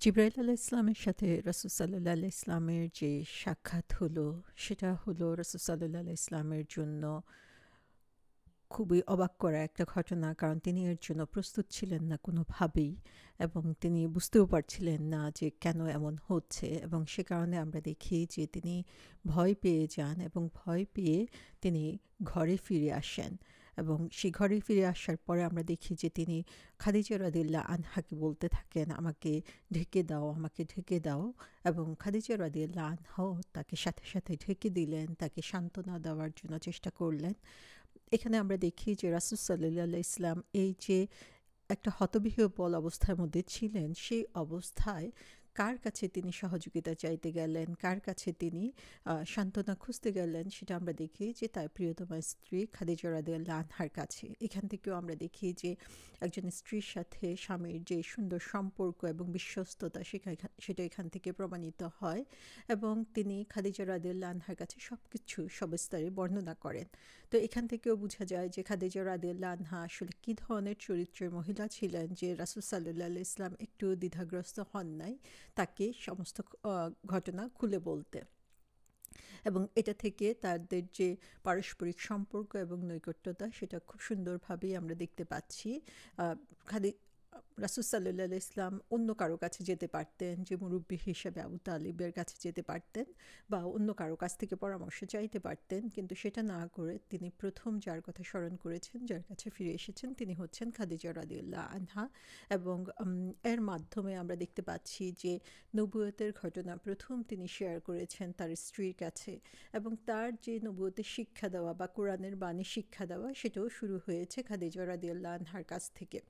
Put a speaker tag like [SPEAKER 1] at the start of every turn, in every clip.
[SPEAKER 1] জিবরাইল আলাইহিস সালামের সাথে রাসূল সাল্লাল্লাহু আলাইহি ইসলামের যে সাক্ষাৎ হলো, সেটা হলো রাসূল সাল্লাল্লাহু আলাইহি ইসলামের জন্য খুবই অবাক করা একটা ঘটনা। কারণ তিনি এর জন্য প্রস্তুত ছিলেন না কোনোভাবেই, এবং তিনি বুঝতেও পারছিলেন না যে কেন এমন হচ্ছে, এবং সে কারণে আমরা দেখি যে তিনি ভয় পেয়ে যান এবং ভয় পেয়ে তিনি ঘরে ফিরে আসেন। এবং সেই ঘরে ফিরে আসার পরে আমরা দেখি যে তিনি খাদিজা রাদিয়াল্লাহু আনহাকে বলতে থাকেন, আমাকে ঢেকে দাও, আমাকে ঢেকে দাও। এবং খাদিজা রাদিয়াল্লাহু আনহাও তাকে সাথে সাথে ঢেকে দিলেন, তাকে সান্ত্বনা দেওয়ার জন্য চেষ্টা করলেন। এখানে আমরা দেখি যে রাসূল সাল্লাল্লাহু আলাইহি ইসলাম এই যে একটা হতবিহ্বল অবস্থার মধ্যে ছিলেন, সেই অবস্থায় কার কাছে তিনি সহযোগিতা চাইতে গেলেন, কার কাছে তিনি সান্ত্বনা খুঁজতে গেলেন, সেটা আমরা দেখি যে তার প্রিয়তমা স্ত্রী খাদিজা রাদিয়াল্লাহু আনহার কাছে। এখান থেকেও আমরা দেখি যে একজন স্ত্রীর সাথে স্বামীর যে সুন্দর সম্পর্ক এবং বিশ্বস্ততা, সেটা এখান থেকে প্রমাণিত হয়। এবং তিনি খাদিজা রাদিয়াল্লাহু আনহার কাছে সব কিছু সবিস্তারে বর্ণনা করেন। তো এখান থেকেও বোঝা যায় যে খাদিজা রাদিয়াল্লাহু আনহা আসলে কী ধরনের চরিত্রের মহিলা ছিলেন, যে রাসূল সাল্লাল্লাহু আলাইহি ইসলাম একটু দ্বিধাগ্রস্ত হন নাই তাকে সমস্ত ঘটনা খুলে বলতে। এবং এটা থেকে তাদের যে পারস্পরিক সম্পর্ক এবং নৈকট্যতা, সেটা খুব সুন্দরভাবেই আমরা দেখতে পাচ্ছি। খাদি রাসূল সাল্লাল্লাহু আলাইহি ইসলাম অন্য কারো কাছে যেতে পারতেন, যে মুরব্বী হিসেবে আবু তালিবের কাছে যেতে পারতেন, বা অন্য কারো কাছ থেকে পরামর্শ চাইতে পারতেন, কিন্তু সেটা না করে তিনি প্রথম যার কথা স্মরণ করেছেন, যার কাছে ফিরে এসেছেন, তিনি হচ্ছেন খাদিজা রাদিয়াল্লাহু আনহা। এবং এর মাধ্যমে আমরা দেখতে পাচ্ছি যে নবুয়তের ঘটনা প্রথম তিনি শেয়ার করেছেন তার স্ত্রীর কাছে, এবং তার যে নবুয়তের শিক্ষা দেওয়া বা কোরআনের বাণী শিক্ষা দেওয়া, সেটাও শুরু হয়েছে খাদিজা রাদিয়াল্লাহু আনহার কাছ থেকে।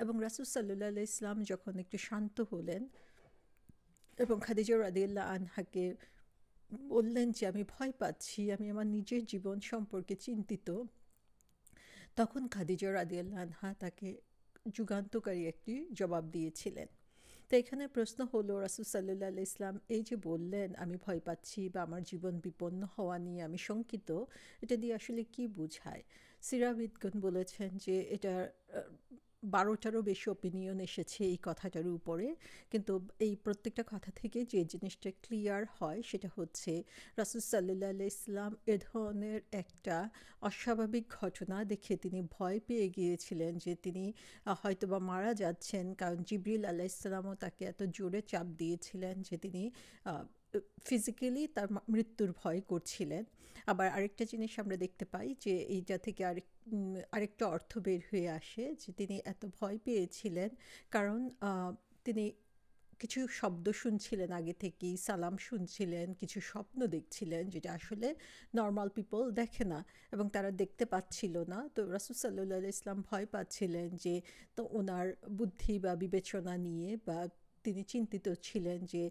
[SPEAKER 1] এবং রাসূল সাল্লাল্লাহু আলাইহি ইসলাম যখন একটু শান্ত হলেন এবং খাদিজা রাদিয়াল্লাহু আনহাকে বললেন যে আমি ভয় পাচ্ছি, আমি আমার নিজের জীবন সম্পর্কে চিন্তিত, তখন খাদিজা রাদিয়াল্লাহু আনহা তাকে যুগান্তকারী একটি জবাব দিয়েছিলেন। তো এখানে প্রশ্ন হলো, রাসূল সাল্লাল্লাহু আলাইহি ইসলাম এই যে বললেন আমি ভয় পাচ্ছি বা আমার জীবন বিপন্ন হওয়া নিয়ে আমি শঙ্কিত, এটা দিয়ে আসলে কি বোঝায়? সিরাবিদগণ বলেছেন যে এটা 12টারও বেশি ওপিনিয়ন এসেছে এই কথাটার উপরে, কিন্তু এই প্রত্যেকটা কথা থেকে যে জিনিসটা ক্লিয়ার হয় সেটা হচ্ছে রাসূল সাল্লাল্লাহু আলাইহি ইসলাম এ ধরনের একটা অস্বাভাবিক ঘটনা দেখে তিনি ভয় পেয়ে গিয়েছিলেন যে তিনি হয়তোবা মারা যাচ্ছেন, কারণ জিবরিল আলাইহিস সালামও তাকে এত জোরে চাপ দিয়েছিলেন যে তিনি ফিজিক্যালি তার মৃত্যুর ভয় করছিলেন। আবার আরেকটা জিনিস আমরা দেখতে পাই যে এইটা থেকে আরেকটা অর্থ বের হয়ে আসে যে তিনি এত ভয় পেয়েছিলেন কারণ তিনি কিছু শব্দ শুনছিলেন, আগে থেকেই সালাম শুনছিলেন, কিছু স্বপ্ন দেখছিলেন যেটা আসলে নর্মাল পিপল দেখে না এবং তারা দেখতে পাচ্ছিল না। তো রাসূল সাল্লাল্লাহু আলাইহি ইসলাম ভয় পাচ্ছিলেন যে তো ওনার বুদ্ধি বা বিবেচনা নিয়ে, বা তিনি চিন্তিত ছিলেন যে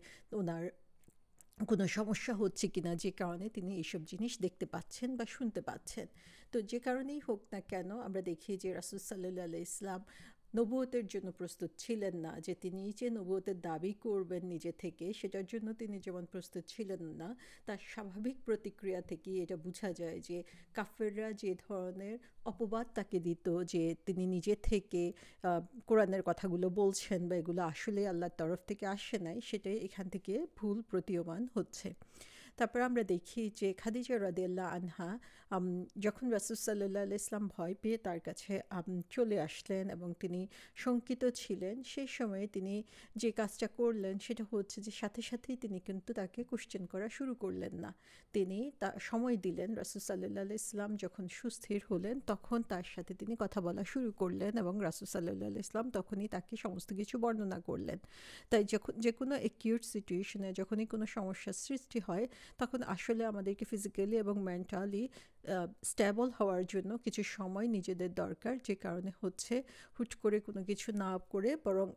[SPEAKER 1] ওনার কোনো সমস্যা হচ্ছে কিনা, যে কারণে তিনি এইসব জিনিস দেখতে পাচ্ছেন বা শুনতে পাচ্ছেন। তো যে কারণেই হোক না কেন, আমরা দেখি যে রাসূল সাল্লাল্লাহু আলাইহি ইসলাম নবুয়তের জন্য প্রস্তুত ছিলেন না, যে তিনি যে নবুয়তের দাবি করবেন নিজে থেকে, সেটার জন্য তিনি যেমন প্রস্তুত ছিলেন না, তার স্বাভাবিক প্রতিক্রিয়া থেকেই এটা বোঝা যায় যে কাফেররা যে ধরনের অপবাদ তাকে দিত যে তিনি নিজে থেকে কোরআনের কথাগুলো বলছেন বা এগুলো আসলে আল্লাহর তরফ থেকে আসে নাই, সেটাই এখান থেকে ভুল প্রতীয়মান হচ্ছে। তারপর আমরা দেখি যে খাদিজা রাদিয়াল্লাহু আনহা যখন রাসূল সাল্লাল্লাহু আলাইহি ইসলাম ভয় পেয়ে তার কাছে চলে আসলেন এবং তিনি শঙ্কিত ছিলেন, সেই সময়ে তিনি যে কাজটা করলেন সেটা হচ্ছে যে সাথে সাথেই তিনি কিন্তু তাকে কোশ্চেন করা শুরু করলেন না। তিনি সময় দিলেন। রাসূল সাল্লাল্লাহু আলাইহি ইসলাম যখন সুস্থির হলেন তখন তার সাথে তিনি কথা বলা শুরু করলেন, এবং রাসূল সাল্লাল্লাহু আলাইহি ইসলাম তখনই তাকে সমস্ত কিছু বর্ণনা করলেন। তাই যখন যে কোনো অ্যাকিউট সিচুয়েশনে যখনই কোনো সমস্যার সৃষ্টি হয়, তখন আসলে আমাদেরকে ফিজিক্যালি এবং মেন্টালি স্টেবল হওয়ার জন্য কিছু সময় নিজেদের দরকার, যে কারণে হচ্ছে হুট করে কোনো কিছু না করে বরং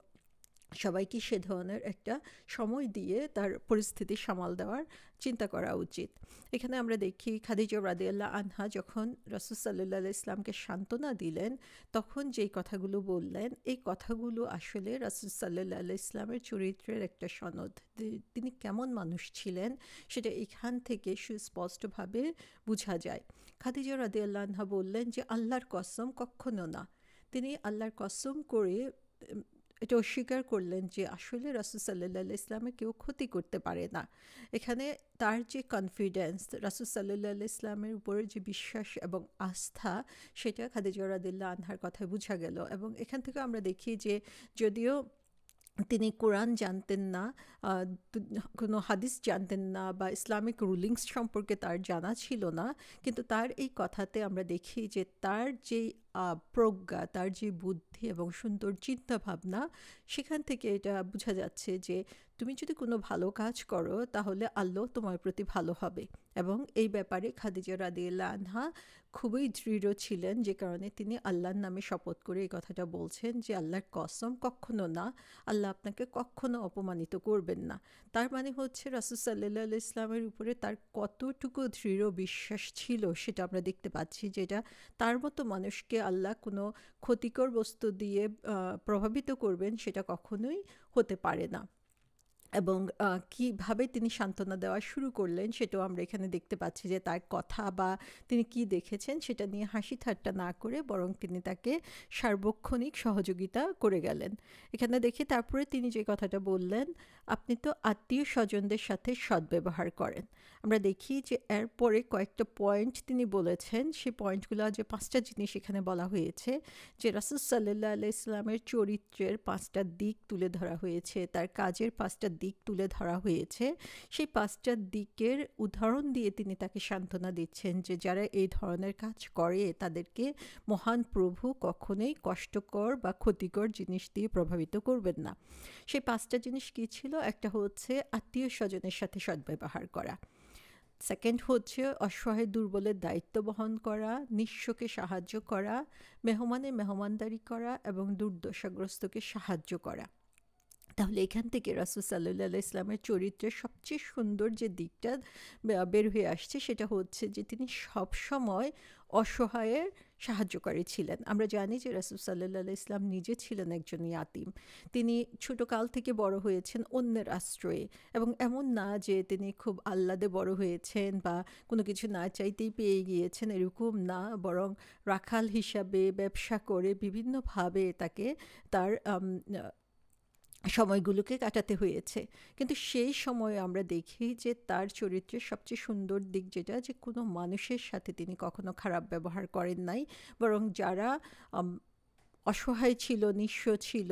[SPEAKER 1] সবাইকে সে ধরনের একটা সময় দিয়ে তার পরিস্থিতি সামাল দেওয়ার চিন্তা করা উচিত। এখানে আমরা দেখি খাদিজা রাদিয়াল্লাহু আনহা যখন রাসূল সাল্লাল্লাহু আলাইহি ইসলামকে সান্ত্বনা দিলেন, তখন যেই কথাগুলো বললেন, এই কথাগুলো আসলে রাসূল সাল্লাল্লাহু আলাইহি ইসলামের চরিত্রের একটা সনদ। তিনি কেমন মানুষ ছিলেন সেটা এখান থেকে সুস্পষ্টভাবে বোঝা যায়। খাদিজা রাদিয়াল্লাহু আনহা বললেন যে আল্লাহর কসম, কখনো না। তিনি আল্লাহর কসম করে এটা অস্বীকার করলেন যে আসলে রাসূল সাল্লাল্লাহু আলাইহি ইসলামের কেউ ক্ষতি করতে পারে না। এখানে তার যে কনফিডেন্স, রাসূল সাল্লাল্লাহু আলাইহি ইসলামের উপরে যে বিশ্বাস এবং আস্থা, সেটা খাদিজা রাদিয়াল্লাহু আনহার কথায় বোঝা গেল। এবং এখান থেকে আমরা দেখি যে যদিও তিনি কোরআন জানতেন না, কোনো হাদিস জানতেন না বা ইসলামিক রুলিংস সম্পর্কে তার জানা ছিল না, কিন্তু তার এই কথাতে আমরা দেখি যে তার যেই প্রজ্ঞা, তার যে বুদ্ধি এবং সুন্দর চিন্তা ভাবনা, সেখান থেকে এটা বোঝা যাচ্ছে যে তুমি যদি কোনো ভালো কাজ করো তাহলে আল্লাহ তোমার প্রতি ভালো হবে। এবং এই ব্যাপারে খাদিজা রাদিয়াল্লাহু আনহা খুবই দৃঢ় ছিলেন, যে কারণে তিনি আল্লাহর নামে শপথ করে এই কথাটা বলছেন যে আল্লাহর কসম, কখনো না, আল্লাহ আপনাকে কখনো অপমানিত করবেন না। তার মানে হচ্ছে রাসূল সাল্লাল্লাহু আলাইহি ইসলামের উপরে তার কতটুকু দৃঢ় বিশ্বাস ছিল সেটা আমরা দেখতে পাচ্ছি, যেটা তার মতো মানুষকে আল্লাহ কোনো ক্ষতিকর বস্তু দিয়ে প্রভাবিত করবেন সেটা কখনোই হতে পারে না। এবং কীভাবে তিনি সান্ত্বনা দেওয়া শুরু করলেন সেটাও আমরা এখানে দেখতে পাচ্ছি, যে তার কথা বা তিনি কি দেখেছেন সেটা নিয়ে হাসি ঠাট্টা না করে বরং তিনি তাকে সার্বক্ষণিক সহযোগিতা করে গেলেন। এখানে দেখি তারপরে তিনি যে কথাটা বললেন, আপনি তো আত্মীয় স্বজনদের সাথে সদ্ব্যবহার করেন। আমরা দেখি যে এরপরে কয়েকটা পয়েন্ট তিনি বলেছেন, সেই পয়েন্টগুলো, যে 5টা জিনিস এখানে বলা হয়েছে, যে রাসূল সাল্লাল্লাহু আলাইহি ইসলামের চরিত্রের 5টা দিক তুলে ধরা হয়েছে, তার কাজের 5টা দিক তুলে ধরা হয়েছে। সেই 5টা দিকের উদাহরণ দিয়ে তিনি তাকে সান্ত্বনা দিচ্ছেন যে যারা এই ধরনের কাজ করে তাদেরকে মহান প্রভু কখনোই কষ্টকর বা ক্ষতিকর জিনিস দিয়ে প্রভাবিত করবেন না। সেই 5টা জিনিস কী ছিল? একটা হচ্ছে আত্মীয় স্বজনের সাথে সদ্ব্যবহার করা, সেকেন্ড হচ্ছে অসহায় দুর্বলের দায়িত্ব বহন করা, নিঃস্বকে সাহায্য করা, মেহমানের মেহমানদারি করা এবং দুর্দশাগ্রস্তকে সাহায্য করা। তাহলে এখান থেকে রাসূল সাল্লাল্লাহু আলাইহি ইসলামের চরিত্রের সবচেয়ে সুন্দর যে দিকটা বের হয়ে আসছে সেটা হচ্ছে যে তিনি সবসময় অসহায়ের সাহায্যকারী ছিলেন। আমরা জানি যে রাসূল সাল্লাল্লাহু আলাইহি ইসলাম নিজে ছিলেন একজন ইয়াতিম। তিনি ছোটকাল থেকে বড় হয়েছেন অন্যের আশ্রয়ে, এবং এমন না যে তিনি খুব আহ্লাদে বড় হয়েছেন বা কোনো কিছু না চাইতেই পেয়ে গিয়েছেন, এরকম না, বরং রাখাল হিসাবে ব্যবসা করে বিভিন্নভাবে তাকে তার সময়গুলোকে কাটাতে হয়েছে। কিন্তু সেই সময়ে আমরা দেখি যে তার চরিত্রের সবচেয়ে সুন্দর দিক যেটা, যে কোনো মানুষের সাথে তিনি কখনো খারাপ ব্যবহার করেন নাই, বরং যারা অসহায় ছিল, নিঃস্ব ছিল,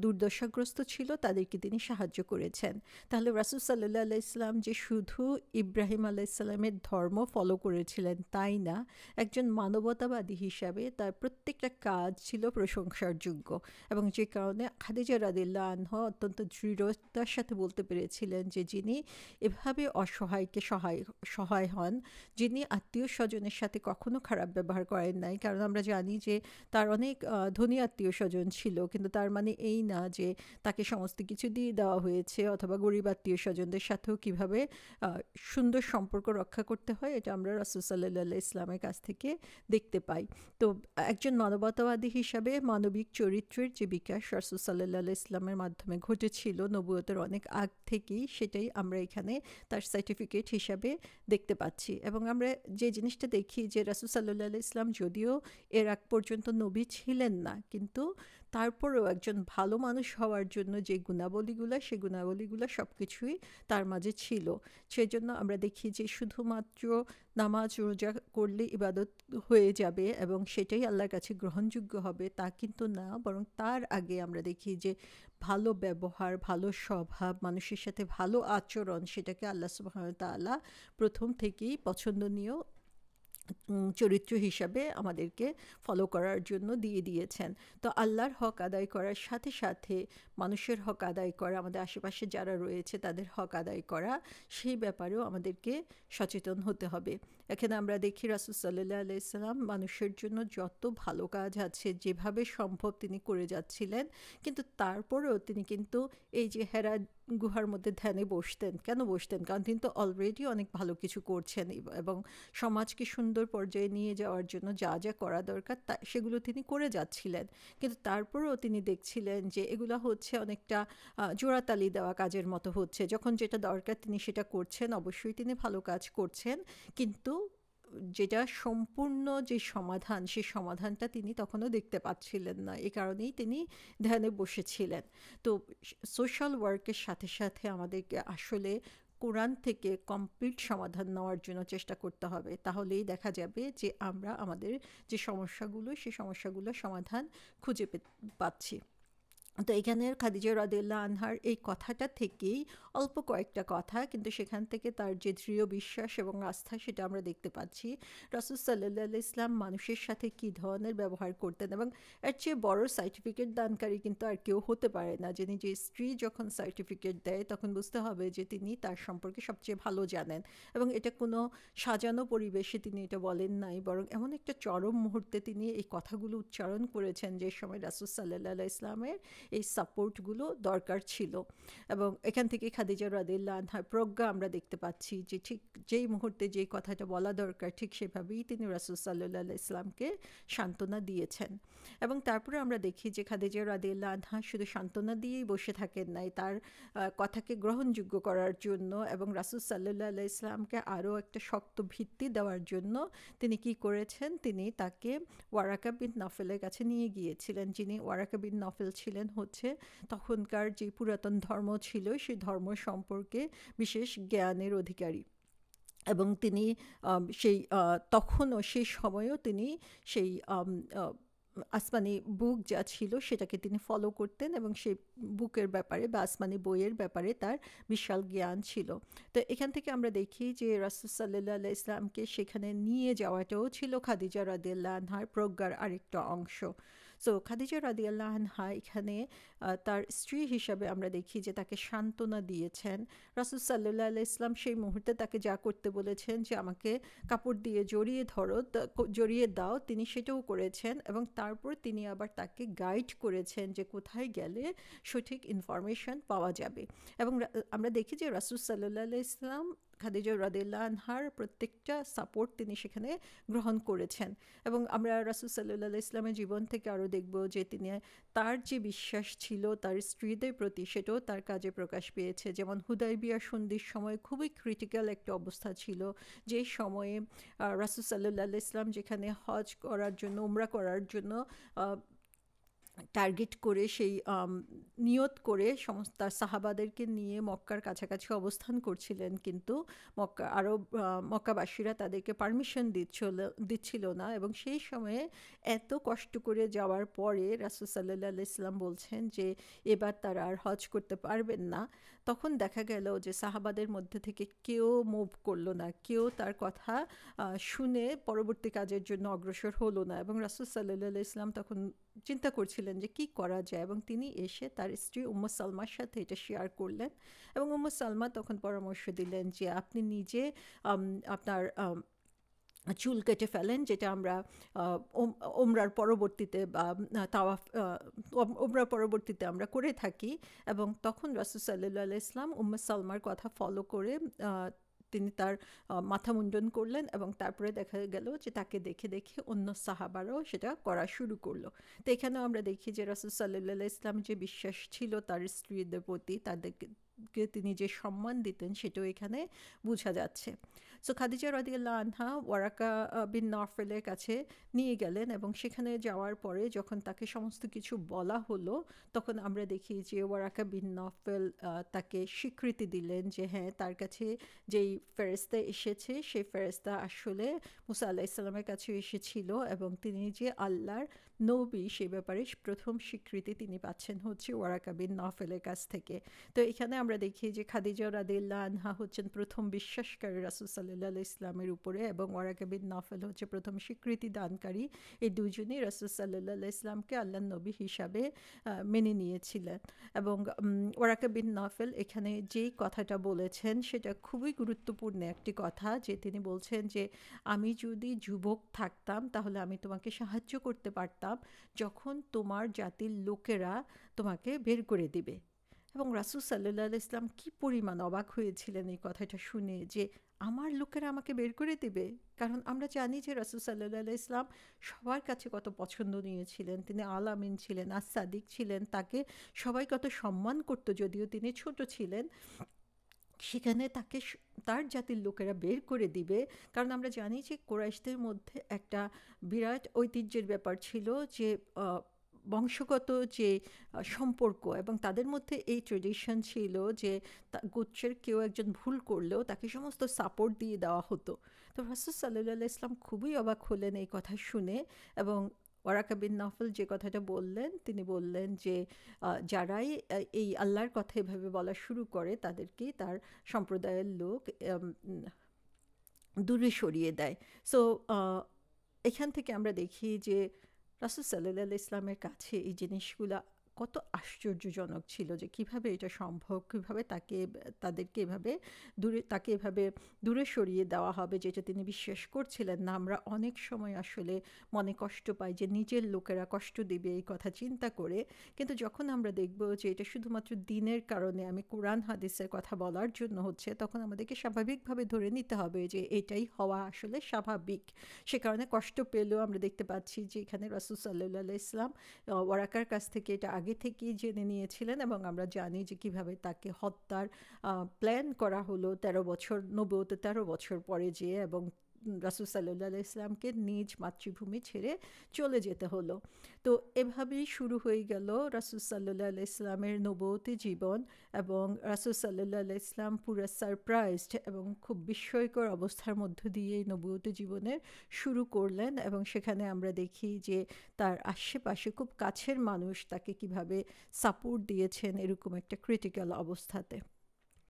[SPEAKER 1] দুর্দশাগ্রস্ত ছিল, তাদেরকে তিনি সাহায্য করেছেন। তাহলে রাসূল সাল্লাল্লাহু আলাইহি ইসলাম যে শুধু ইব্রাহিম আলাইহিস সালামের ধর্ম ফলো করেছিলেন তাই না, একজন মানবতাবাদী হিসাবে তার প্রত্যেকটা কাজ ছিল প্রশংসার যোগ্য, এবং যে কারণে খাদিজা রাদিয়াল্লাহু আনহা অত্যন্ত দৃঢ়তার সাথে বলতে পেরেছিলেন যে যিনি এভাবে অসহায়কে সহায় হন, যিনি আত্মীয় স্বজনের সাথে কখনো খারাপ ব্যবহার করেন নাই, কারণ আমরা জানি যে তার অনেক ধনী আত্মীয় স্বজন ছিল, কিন্তু তার মানে এই না যে তাকে সমস্ত কিছু দিয়ে দেওয়া হয়েছে, অথবা গরিব আত্মীয় স্বজনদের সাথেও কিভাবে সুন্দর সম্পর্ক রক্ষা করতে হয় এটা আমরা রাসূল সাল্লাল্লাহু আলাইহি ইসলামের কাছ থেকে দেখতে পাই। তো একজন মানবতাবাদী হিসাবে মানবিক চরিত্রের যে বিকাশ রাসূল সাল্লাল্লাহু আলাইহি ইসলামের মাধ্যমে ঘটেছিল নবুয়তের অনেক আগ থেকেই, সেটাই আমরা এখানে তার সার্টিফিকেট হিসাবে দেখতে পাচ্ছি। এবং আমরা যে জিনিসটা দেখি যে রাসূল সাল্লাল্লাহু আলাইহি ইসলাম যদিও এর আগ পর্যন্ত নবী ছিলেন না, কিন্তু তারপরেও একজন ভালো মানুষ হওয়ার জন্য যে গুণাবলীগুলো, সেই গুণাবলীগুলো সব কিছুই তার মাঝে ছিল। সেজন্য আমরা দেখি যে শুধুমাত্র নামাজ রোজা করলে ইবাদত হয়ে যাবে এবং সেটাই আল্লাহর কাছে গ্রহণযোগ্য হবে তা কিন্তু না, বরং তার আগে আমরা দেখি যে ভালো ব্যবহার, ভালো স্বভাব, মানুষের সাথে ভালো আচরণ, সেটাকে আল্লাহ সুবহানাহু ওয়া তাআলা প্রথম থেকেই পছন্দনীয় চরিত্র হিসাবে আমাদেরকে ফলো করার জন্য দিয়ে দিয়েছেন। তো আল্লাহর হক আদায় করার সাথে সাথে মানুষের হক আদায় করা, আমাদের আশেপাশে যারা রয়েছে তাদের হক আদায় করা, সেই ব্যাপারেও আমাদেরকে সচেতন হতে হবে। এখানে আমরা দেখি রাসূল সাল্লাল্লাহু আলাইহি সাল্লাম মানুষের জন্য যত ভালো কাজ আছে যেভাবে সম্ভব তিনি করে যাচ্ছিলেন, কিন্তু তারপরেও তিনি কিন্তু এই যে হেরা গুহার মধ্যে ধ্যানে বসতেন। কেন বসতেন? কারণ তিনি তো অলরেডি অনেক ভালো কিছু করছেন এবং সমাজকে সুন্দর পর্যায়ে নিয়ে যাওয়ার জন্য যা যা করা দরকার সেগুলো তিনি করে যাচ্ছিলেন। কিন্তু তারপরেও তিনি দেখছিলেন যে এগুলো হচ্ছে অনেকটা জোড়াতালি দেওয়া কাজের মতো হচ্ছে। যখন যেটা দরকার তিনি সেটা করছেন, অবশ্যই তিনি ভালো কাজ করছেন, কিন্তু যেটা সম্পূর্ণ যে সমাধান, সেই সমাধানটা তিনি তখনও দেখতে পাচ্ছিলেন না। এ কারণেই তিনি ধ্যানে বসেছিলেন। তো সোশ্যাল ওয়ার্কের সাথে সাথে আমাদেরকে আসলে কোরআন থেকে কমপ্লিট সমাধান নেওয়ার জন্য চেষ্টা করতে হবে। তাহলেই দেখা যাবে যে আমরা আমাদের যে সমস্যাগুলো, সেই সমস্যাগুলোর সমাধান খুঁজে পাচ্ছি। তো এখানের খাদিজা রাদিয়াল্লাহু আনহার এই কথাটা থেকেই অল্প কয়েকটা কথা, কিন্তু সেখান থেকে তার যে দৃঢ় বিশ্বাস এবং আস্থা সেটা আমরা দেখতে পাচ্ছি। রাসূল সাল্লাল্লাহু আলাইহি ওয়াসাল্লাম মানুষের সাথে কী ধরনের ব্যবহার করতেন, এবং এর চেয়ে বড় সার্টিফিকেট দানকারী কিন্তু আর কেউ হতে পারে না। যে নিজের স্ত্রী যখন সার্টিফিকেট দেয় তখন বুঝতে হবে যে তিনি তার সম্পর্কে সবচেয়ে ভালো জানেন, এবং এটা কোনো সাজানো পরিবেশে তিনি এটা বলেন নাই, বরং এমন একটা চরম মুহূর্তে তিনি এই কথাগুলো উচ্চারণ করেছেন যে সময় রাসূল সাল্লাল্লাহু আলাইহি ওয়াসাল্লামের এই সাপোর্টগুলো দরকার ছিল। এবং এখান থেকে খাদিজা রাদিয়াল্লাহু আনহার প্রজ্ঞা আমরা দেখতে পাচ্ছি যে ঠিক যেই মুহূর্তে যেই কথাটা বলা দরকার ঠিক সেভাবেই তিনি রাসূল সাল্লাল্লাহু আলাইহি ওয়াসাল্লামকে সান্ত্বনা দিয়েছেন। এবং তারপরে আমরা দেখি যে খাদিজা রাদিয়াল্লাহু আনহা শুধু সান্ত্বনা দিয়েই বসে থাকেন নাই, তার কথাকে গ্রহণযোগ্য করার জন্য এবং রাসূল সাল্লাল্লাহু আলাইহি ওয়াসাল্লামকে আরও একটা শক্ত ভিত্তি দেওয়ার জন্য তিনি কি করেছেন, তিনি তাকে ওয়ারাকা বিন নফেলের কাছে নিয়ে গিয়েছিলেন, যিনি ওয়ারাকা বিন নফেল ছিলেন হচ্ছে তখনকার যে পুরাতন ধর্ম ছিল সেই ধর্ম সম্পর্কে বিশেষ জ্ঞানের অধিকারী। এবং তিনি সেই তখনও সেই সময়েও তিনি সেই আসমানি বুক যা ছিল সেটাকে তিনি ফলো করতেন, এবং সেই বুকের ব্যাপারে বা আসমানি বইয়ের ব্যাপারে তার বিশাল জ্ঞান ছিল। তো এখান থেকে আমরা দেখি যে রাসূল সাল্লাল্লাহু আলাইহি ওয়াসাল্লামকে সেখানে নিয়ে যাওয়াটাও ছিল খাদিজা রাদিয়াল্লাহু আনহার প্রজ্ঞার আরেকটা অংশ। সো খাদিজা রাদিয়াল্লাহু আনহা এখানে তার স্ত্রী হিসাবে আমরা দেখি যে তাকে সান্ত্বনা দিয়েছেন। রাসূল সাল্লাল্লাহু আলাইহি ওয়াসাল্লাম সেই মুহূর্তে তাকে যা করতে বলেছেন যে আমাকে কাপড় দিয়ে জড়িয়ে দাও, তিনি সেটাও করেছেন, এবং তারপর তিনি আবার তাকে গাইড করেছেন যে কোথায় গেলে সঠিক ইনফরমেশন পাওয়া যাবে। এবং আমরা দেখি যে রাসূল সাল্লাল্লাহু আলাইহি ওয়াসাল্লাম খাদিজা রাদিয়াল্লাহু আনহার প্রত্যেকটা সাপোর্ট তিনি সেখানে গ্রহণ করেছেন। এবং আমরা রাসূল সাল্লাল্লাহু আলাইহি ওয়াসাল্লামের জীবন থেকে আরও দেখব যে তিনি তার যে বিশ্বাস ছিল তার স্ত্রীদের প্রতি সেটাও তার কাজে প্রকাশ পেয়েছে। যেমন হুদায়বিয়া সন্ধির সময় খুবই ক্রিটিক্যাল একটা অবস্থা ছিল, যে সময়ে রাসূল সাল্লাল্লাহু আলাইহি ওয়াসাল্লাম যেখানে হজ করার জন্য, উমরা করার জন্য টার্গেট করে সেই নিয়ত করে সমস্ত তার সাহাবাদেরকে নিয়ে মক্কার কাছাকাছি অবস্থান করছিলেন, কিন্তু মক্কাবাসীরা তাদেরকে পারমিশন দিচ্ছিল না। এবং সেই সময়ে এত কষ্ট করে যাওয়ার পরে রাসূল সাল্লাল্লাহু আলাইহি ওয়াসাল্লাম বলছেন যে এবার তারা আর হজ করতে পারবেন না। তখন দেখা গেল যে সাহাবাদের মধ্যে থেকে কেউ মুভ করলো না, কেউ তার কথা শুনে পরবর্তী কাজের জন্য অগ্রসর হলো না। এবং রাসূল সাল্লাল্লাহু আলাইহি ওয়াসাল্লাম তখন চিন্তা করছিলেন যে কি করা যায়, এবং তিনি এসে তার স্ত্রী উম্মে সালমার সাথে এটা শেয়ার করলেন। এবং উম্মে সালমা তখন পরামর্শ দিলেন যে আপনি নিজে আপনার চুল কেটে ফেলেন, যেটা আমরা ওমরার পরবর্তীতে বা তাওয়াফ ওমরার পরবর্তীতে আমরা করে থাকি। এবং তখন রাসূল সাল্লাল্লাহু আলাইহি ওয়াসাল্লাম উম্মে সালমার কথা ফলো করে তিনি তার মাথা মুন্ডন করলেন, এবং তারপরে দেখা গেল যে তাকে দেখে দেখে অন্য সাহাবারাও সেটা করা শুরু করলো। তো এখানেও আমরা দেখি যে রাসূল সাল্লাল্লাহু আলাইহি ওয়াসাল্লাম যে বিশ্বাস ছিল তার স্ত্রীদের প্রতি, তাদেরকে তিনি যে সম্মান দিতেন সেটাও এখানে বোঝা যাচ্ছে। সো খাদিজা রাদিয়াল্লাহু আনহা ওয়ারাকা বিন নফেলের কাছে নিয়ে গেলেন, এবং সেখানে যাওয়ার পরে যখন তাকে সমস্ত কিছু বলা হলো তখন আমরা দেখি যে ওয়ারাকা বিন নফেল তাকে স্বীকৃতি দিলেন যে হ্যাঁ, তার কাছে যেই ফেরেশতা এসেছে সেই ফেরেশতা আসলে মুসা আলাইহিস সালামের কাছে এসেছিল, এবং তিনি যে আল্লাহর নবী সে ব্যাপারে প্রথম স্বীকৃতি তিনি পাচ্ছেন হচ্ছে ওয়ারাকা বিন নফেলের কাছ থেকে। তো এখানে আমরা দেখি যে খাদিজা রাদিয়াল্লাহু আনহা হচ্ছেন প্রথম বিশ্বাসকারী রাসূল সাল্লাল্লাহু আলাইহি ওয়াসাল্লামের উপরে, এবং ওয়ারাকা বিন নফেল হচ্ছে প্রথম স্বীকৃতি দানকারী। এই দুজনেই রাসূল সাল্লাল্লাহু আলাইহি ওয়াসাল্লামকে আল্লাহর নবী হিসাবে মেনে নিয়েছিলেন। এবং ওয়ারাকা বিন নফেল এখানে যেই কথাটা বলেছেন সেটা খুবই গুরুত্বপূর্ণ একটি কথা, যে তিনি বলছেন যে আমি যদি যুবক থাকতাম তাহলে আমি তোমাকে সাহায্য করতে পারতাম যখন তোমার জাতির লোকেরা তোমাকে বের করে দিবে। এবং রাসূল সাল্লাল্লাহু আলাইহি ওয়াসাল্লাম কী পরিমাণ অবাক হয়েছিলেন এই কথাটা শুনে, যে আমার লোকেরা আমাকে বের করে দেবে। কারণ আমরা জানি যে রাসূল সাল্লাল্লাহু আলাইহি ওয়াসাল্লাম সবার কাছে কত পছন্দনীয় ছিলেন, তিনি আল আমিন ছিলেন, আস সাদিক ছিলেন, তাকে সবাই কত সম্মান করতো যদিও তিনি ছোট ছিলেন। সেখানে তাকে তার জাতির লোকেরা বের করে দিবে। কারণ আমরা জানি যে কোরাইশদের মধ্যে একটা বিরাট ঐতিহ্যের ব্যাপার ছিল যে বংশগত যে সম্পর্ক, এবং তাদের মধ্যে এই ট্রেডিশন ছিল যে গোত্রের কেউ একজন ভুল করলেও তাকে সমস্ত সাপোর্ট দিয়ে দেওয়া হতো। তো রাসূল সাল্লাল্লাহু ইসলাম খুবই অবাক হলেন এই কথা শুনে, এবং ওয়ারাকা বিন নফল যে কথাটা বললেন, তিনি বললেন যে যারাই এই আল্লাহর কথা এভাবে বলা শুরু করে তাদেরকেই তার সম্প্রদায়ের লোক দূরে সরিয়ে দেয়। সো এখান থেকে আমরা দেখি যে রাসূল সাল্লাল্লাহু ইসলামের কাছে এই জিনিসগুলা কত আশ্চর্যজনক ছিল, যে কিভাবে এটা সম্ভব, কিভাবে তাদেরকে এভাবে দূরে সরিয়ে দেওয়া হবে, যেটা তিনি বিশ্বাস করছিলেন না। আমরা অনেক সময় আসলে মনে কষ্ট পাই যে নিজের লোকেরা কষ্ট দিবে এই কথা চিন্তা করে, কিন্তু যখন আমরা দেখব যে এটা শুধুমাত্র দিনের কারণে, আমি কোরআন হাদিসের কথা বলার জন্য হচ্ছে, তখন আমাদেরকে স্বাভাবিকভাবে ধরে নিতে হবে যে এটাই হওয়া আসলে স্বাভাবিক। সে কারণে কষ্ট পেলেও আমরা দেখতে পাচ্ছি যে এখানে রাসূল সাল্লাল্লাহু ইসলাম ওয়ারাকার কাছ থেকে এটা আগে থেকেই জেনে নিয়েছিলেন, এবং আমরা জানি যে কিভাবে তাকে হত্যার প্ল্যান করা হলো 13 বছর, নবুয়তে 13 বছর পরে যেয়ে, এবং রাসূল সাল্লাল্লাহু ইসলামকে নিজ মাতৃভূমি ছেড়ে চলে যেতে হলো। তো এভাবেই শুরু হয়ে গেল রাসূল সাল্লাল্লাহু ইসলামের নবুয়তি জীবন, এবং রাসূল সাল্লাল্লাহু ইসলাম পুরো সারপ্রাইজড এবং খুব বিস্ময়কর অবস্থার মধ্য দিয়ে এই নবুয়তি জীবনের শুরু করলেন। এবং সেখানে আমরা দেখি যে তার আশেপাশে খুব কাছের মানুষ তাকে কিভাবে সাপোর্ট দিয়েছেন এরকম একটা ক্রিটিক্যাল অবস্থাতে।